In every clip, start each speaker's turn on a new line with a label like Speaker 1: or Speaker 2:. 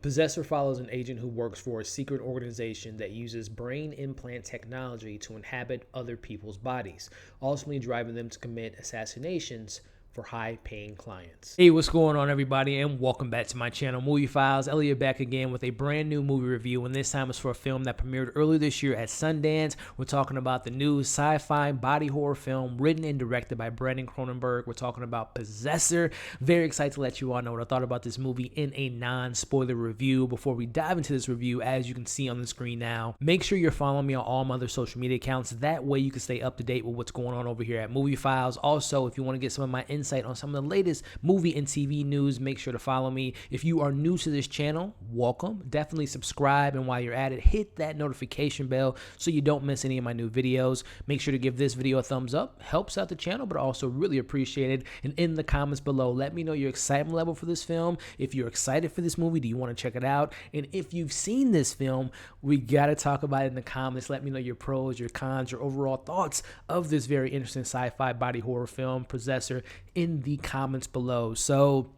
Speaker 1: Possessor follows an agent who works for a secret organization that uses brain implant technology to inhabit other people's bodies, ultimately driving them to commit assassinations for high-paying clients. Hey, what's going on, everybody, and welcome back to my channel, Movie Files. Elliot back again with a brand new movie review, and this time it's for a film that premiered earlier this year at Sundance. We're talking about the new sci-fi body horror film written and directed by Brandon Cronenberg. We're talking about Possessor. Very excited to let you all know what I thought about this movie in a non-spoiler review. Before we dive into this review, as you can see on the screen now, make sure you're following me on all my other social media accounts. That way you can stay up to date with what's going on over here at Movie Files. Also, if you want to get some of my insight on some of the latest movie and TV news, make sure to follow me. If you are new to this channel, welcome. Definitely subscribe, and while you're at it, hit that notification bell so you don't miss any of my new videos. Make sure to give this video a thumbs up. Helps out the channel, but also really appreciate it. And in the comments below, let me know your excitement level for this film. If you're excited for this movie, do you want to check it out? And if you've seen this film, we got to talk about it in the comments. Let me know your pros, your cons, your overall thoughts of this very interesting sci-fi body horror film, Possessor, in the comments below. So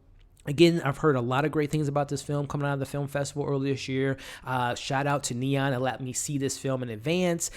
Speaker 1: again, I've heard a lot of great things about this film coming out of the film festival earlier this year. Shout out to Neon that let me see this film in advance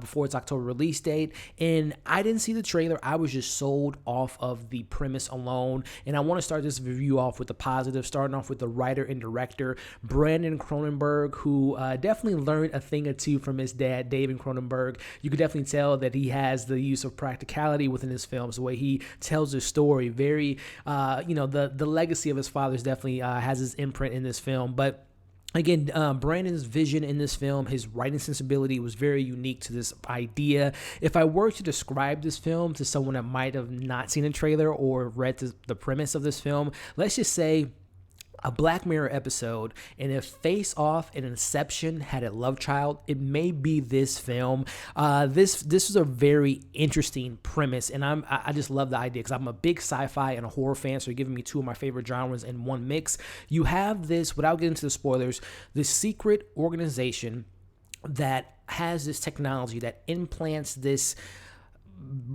Speaker 1: before its October release date. And I didn't see the trailer. I was just sold off of the premise alone. And I want to start this review off with the positive, starting off with the writer and director, Brandon Cronenberg, who definitely learned a thing or two from his dad, David Cronenberg. You could definitely tell that he has the use of practicality within his films, the way he tells his story. Very, the legacy of his father's definitely has his imprint in this film. But again, Brandon's vision in this film, his writing sensibility was very unique to this idea. If I were to describe this film to someone that might have not seen a trailer or read the premise of this film, let's just say a Black Mirror episode, and if Face Off and Inception had a love child, it may be this film. This is a very interesting premise, and I just love the idea because I'm a big sci-fi and a horror fan, so you're giving me two of my favorite genres in one mix. You have this, without getting into the spoilers, this secret organization that has this technology that implants this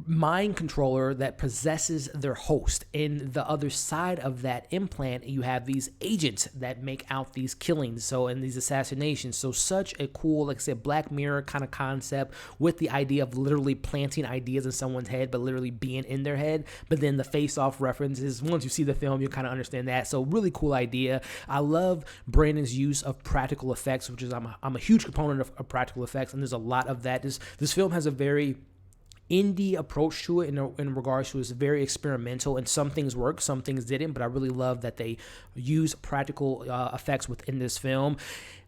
Speaker 1: mind controller that possesses their host. In the other side of that implant, you have these agents that make out these killings, and these assassinations. So such a cool, like I said, Black Mirror kind of concept, with the idea of literally planting ideas in someone's head, but literally being in their head. But then the face-off references, once you see the film, you kind of understand that. So really cool idea. I love Brandon's use of practical effects, which is I'm a huge component of practical effects, and there's a lot of that. This film has a very indie approach to it in regards to it's very experimental, and some things work, some things didn't, but I really love that they use practical effects within this film.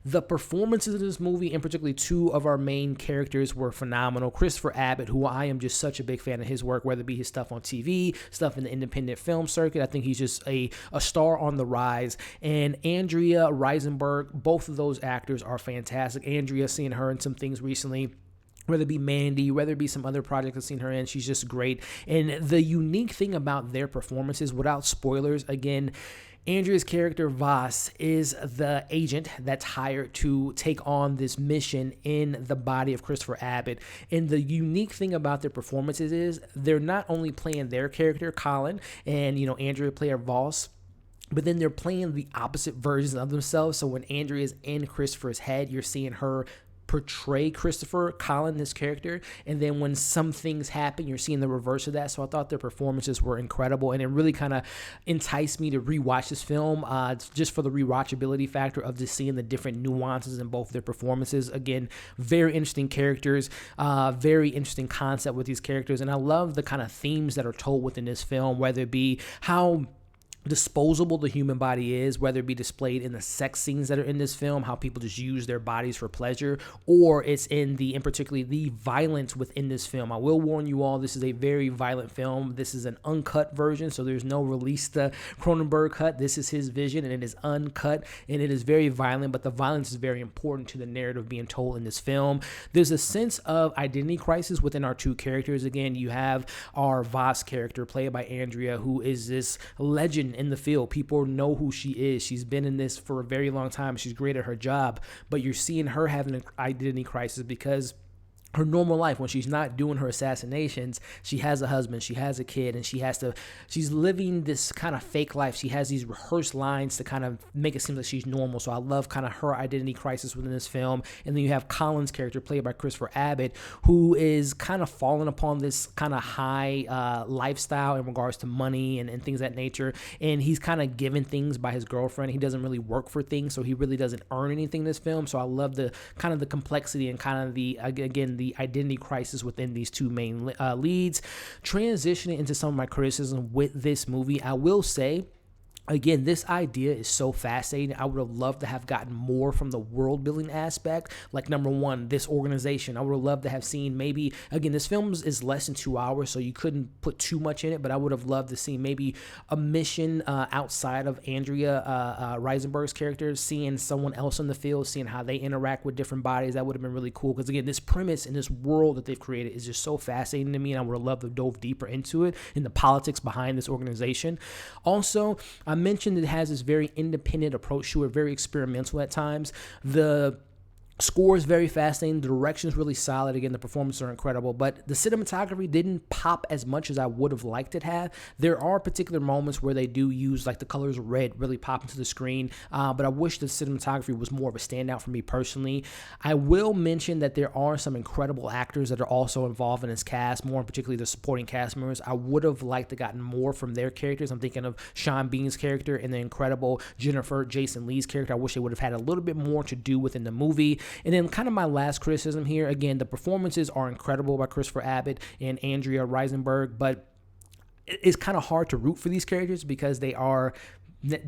Speaker 1: The performances of this movie, and particularly two of our main characters, were phenomenal. Christopher Abbott, who I am just such a big fan of his work, whether it be his stuff on TV, stuff in the independent film circuit. I think he's just a star on the rise. And Andrea Riseborough, both of those actors are fantastic. Andrea, seeing her in some things recently, whether it be Mandy, whether it be some other project I've seen her in, she's just great. And the unique thing about their performances, without spoilers, again, Andrea's character, Voss, is the agent that's hired to take on this mission in the body of Christopher Abbott. And the unique thing about their performances is they're not only playing their character, Colin, and, Andrea player Voss, but then they're playing the opposite versions of themselves. So when Andrea is in Christopher's head, you're seeing her portray Christopher, Colin, this character, and then when some things happen, you're seeing the reverse of that. So I thought their performances were incredible, and it really kind of enticed me to rewatch this film, just for the rewatchability factor of just seeing the different nuances in both their performances. Again, very interesting characters, very interesting concept with these characters, and I love the kind of themes that are told within this film, whether it be how disposable the human body is, whether it be displayed in the sex scenes that are in this film, how people just use their bodies for pleasure, or it's in particularly the violence within this film. I will warn you all, this is a very violent film. This is an uncut version, so there's no release the Cronenberg cut. This is his vision, and it is uncut, and it is very violent, but the violence is very important to the narrative being told in this film. There's a sense of identity crisis within our two characters. Again, you have our Voss character, played by Andrea, who is this legend in the field. People know who she is. She's been in this for a very long time. She's great at her job, but you're seeing her having an identity crisis because her normal life when she's not doing her assassinations. She has a husband, she has a kid, and she's living this kind of fake life. She has these rehearsed lines to kind of make it seem like she's normal. So I love kind of her identity crisis within this film. And then you have Colin's character, played by Christopher Abbott, who is kind of falling upon this kind of high lifestyle in regards to money and things of that nature. And he's kind of given things by his girlfriend. He doesn't really work for things, so he really doesn't earn anything in this film. So I love the kind of the complexity and kind of the identity crisis within these two main leads. Transitioning into some of my criticism with this movie, I will say, again, this idea is so fascinating. I would have loved to have gotten more from the world building aspect. Like, number one, this organization. I would have loved to have seen maybe, again, this film is less than 2 hours, so you couldn't put too much in it, but I would have loved to see maybe a mission outside of Andrea Riseborough's character, seeing someone else in the field, seeing how they interact with different bodies. That would have been really cool, because again, this premise and this world that they've created is just so fascinating to me, and I would have loved to dove deeper into it and the politics behind this organization. Also, I mentioned it has this very independent approach to it, very experimental at times. The score is very fascinating. The direction is really solid. Again, the performances are incredible, but the cinematography didn't pop as much as I would have liked it have. There are particular moments where they do use, like, the colors red really pop into the screen, but I wish the cinematography was more of a standout for me personally. I will mention that there are some incredible actors that are also involved in this cast, more particularly the supporting cast members. I would have liked to gotten more from their characters. I'm thinking of Sean Bean's character and the incredible Jennifer Jason Leigh's character. I wish they would have had a little bit more to do within the movie. And then kind of my last criticism here, again, the performances are incredible by Christopher Abbott and Andrea Riseborough, but it's kind of hard to root for these characters because they are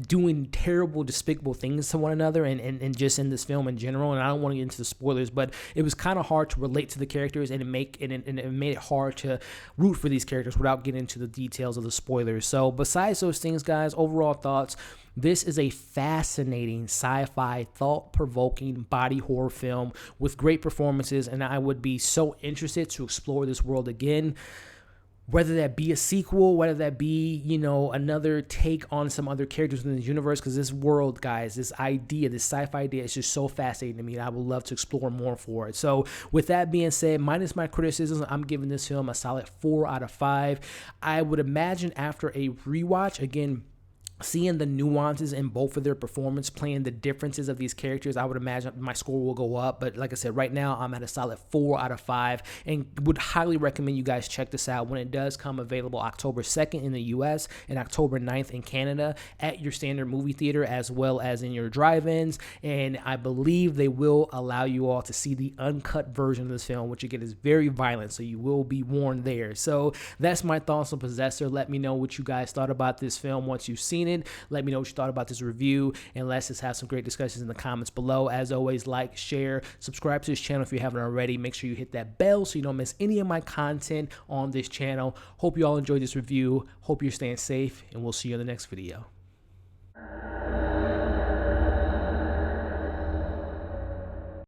Speaker 1: doing terrible, despicable things to one another and just in this film in general. And I don't want to get into the spoilers, but it was kind of hard to relate to the characters, and it made it hard to root for these characters without getting into the details of the spoilers. So besides those things, guys, overall thoughts: this is a fascinating sci-fi, thought-provoking body horror film with great performances, and I would be so interested to explore this world again. Whether that be a sequel, whether that be, another take on some other characters within the universe, because this world, guys, this idea, this sci-fi idea is just so fascinating to me, and I would love to explore more for it. So with that being said, minus my criticisms, I'm giving this film a solid 4 out of 5. I would imagine after a rewatch, again, seeing the nuances in both of their performance, playing the differences of these characters, I would imagine my score will go up. But like I said, right now I'm at a solid 4 out of 5, and would highly recommend you guys check this out when it does come available October 2nd in the US and October 9th in Canada at your standard movie theater, as well as in your drive-ins. And I believe they will allow you all to see the uncut version of this film, which again is very violent, so you will be warned there. So that's my thoughts on Possessor. Let me know what you guys thought about this film once you've seen it. Let me know what you thought about this review, and let's just have some great discussions in the comments below. As always, like, share, subscribe to this channel if you haven't already. Make sure you hit that bell so you don't miss any of my content on this channel. Hope you all enjoyed this review. Hope you're staying safe, and we'll see you in the next video.